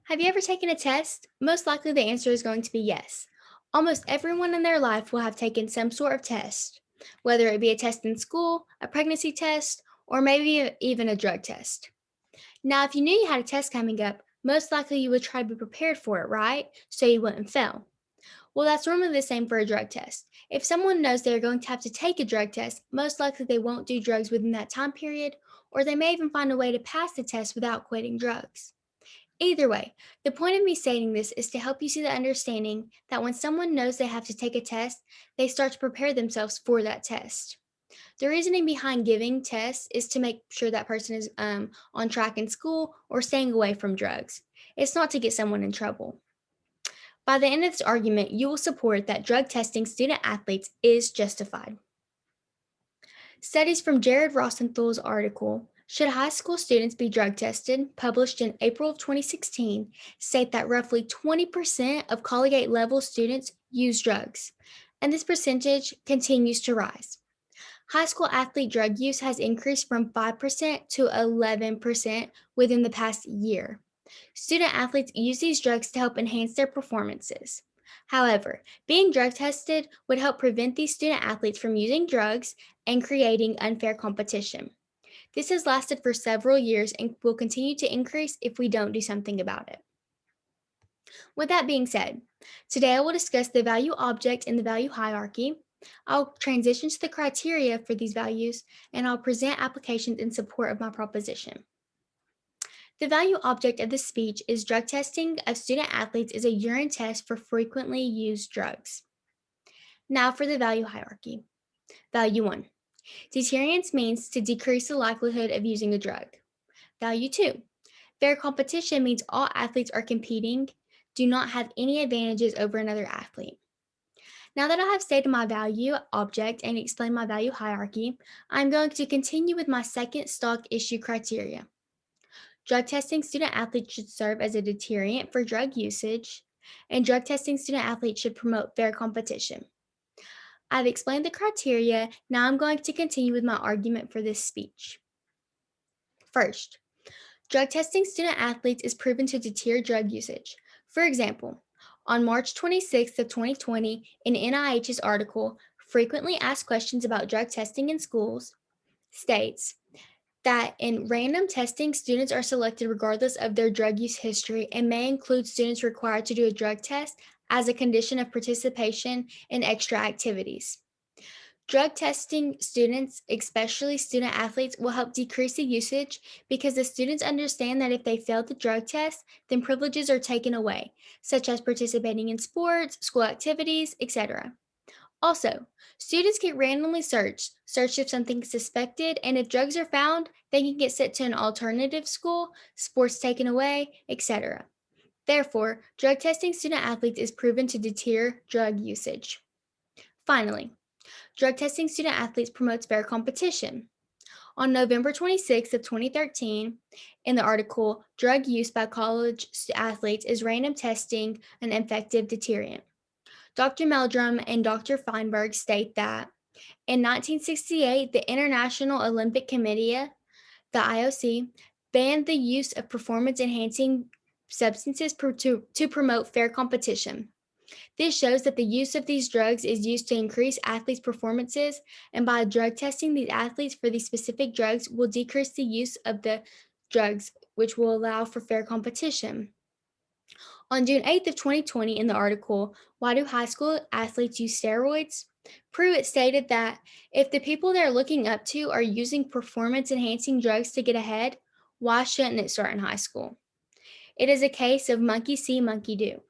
Have you ever taken a test? Most likely the answer is going to be yes. Almost everyone in their life will have taken some sort of test, whether it be a test in school, a pregnancy test, or maybe even a drug test. Now, if you knew you had a test coming up, most likely you would try to be prepared for it, right? So you wouldn't fail. Well, that's normally the same for a drug test. If someone knows they're going to have to take a drug test, most likely they won't do drugs within that time period, or they may even find a way to pass the test without quitting drugs. Either way, the point of me stating this is to help you see the understanding that when someone knows they have to take a test, they start to prepare themselves for that test. The reasoning behind giving tests is to make sure that person is on track in school or staying away from drugs. It's not to get someone in trouble. By the end of this argument, you will support that drug testing student athletes is justified. Studies from Jared Rosenthal's article, Should High School Students Be Drug Tested, published in April of 2016, state that roughly 20% of Collegiate level students use drugs, and this percentage continues to rise. High school athlete drug use has increased from 5% to 11% within the past year. Student athletes use these drugs to help enhance their performances. However, being drug tested would help prevent these student athletes from using drugs and creating unfair competition. This has lasted for several years and will continue to increase if we don't do something about it. With that being said, today I will discuss the value object and the value hierarchy. I'll transition to the criteria for these values, and I'll present applications in support of my proposition. The value object of this speech is drug testing of student athletes is a urine test for frequently used drugs. Now for the value hierarchy. Value 1. Deterrence means to decrease the likelihood of using a drug. Value 2. Fair competition means all athletes are competing, do not have any advantages over another athlete. Now that I have stated my value object and explained my value hierarchy, I'm going to continue with my second stock issue criteria. Drug testing student athletes should serve as a deterrent for drug usage, and drug testing student athletes should promote fair competition. I've explained the criteria, now I'm going to continue with my argument for this speech. First, drug testing student athletes is proven to deter drug usage. For example, on March 26th of 2020, in NIH's article, Frequently Asked Questions About Drug Testing in Schools, states that in random testing, students are selected regardless of their drug use history and may include students required to do a drug test as a condition of participation in extra activities. Drug testing students, especially student athletes, will help decrease the usage because the students understand that if they fail the drug test, then privileges are taken away, such as participating in sports, school activities, etc. Also, students get randomly searched if something is suspected, and if drugs are found, they can get sent to an alternative school, sports taken away, etc. Therefore, drug testing student athletes is proven to deter drug usage. Finally, drug testing student athletes promotes fair competition. On November 26th of 2013, in the article Drug Use by College Athletes is Random Testing an Effective Deterrent? Dr. Meldrum and Dr. Feinberg state that in 1968, the International Olympic Committee, the IOC, banned the use of performance enhancing substances to promote fair competition. This shows that the use of these drugs is used to increase athletes' performances, and by drug testing these athletes for these specific drugs will decrease the use of the drugs, which will allow for fair competition. On June 8th of 2020, in the article, Why Do High School Athletes Use Steroids? Pruitt stated that if the people they're looking up to are using performance enhancing drugs to get ahead, why shouldn't it start in high school? It is a case of monkey see, monkey do.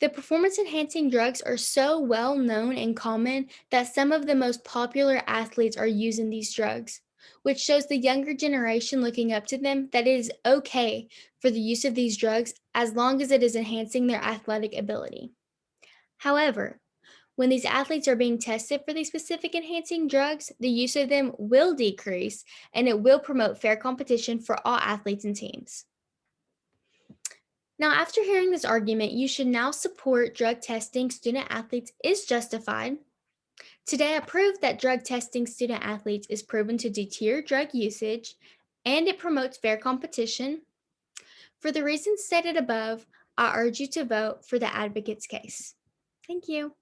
The performance enhancing drugs are so well known and common that some of the most popular athletes are using these drugs, which shows the younger generation looking up to them that it is okay for the use of these drugs as long as it is enhancing their athletic ability. However, when these athletes are being tested for these specific enhancing drugs, the use of them will decrease and it will promote fair competition for all athletes and teams. Now, after hearing this argument, you should now support drug testing student athletes is justified. Today, I proved that drug testing student athletes is proven to deter drug usage and it promotes fair competition. For the reasons stated above, I urge you to vote for the advocate's case. Thank you.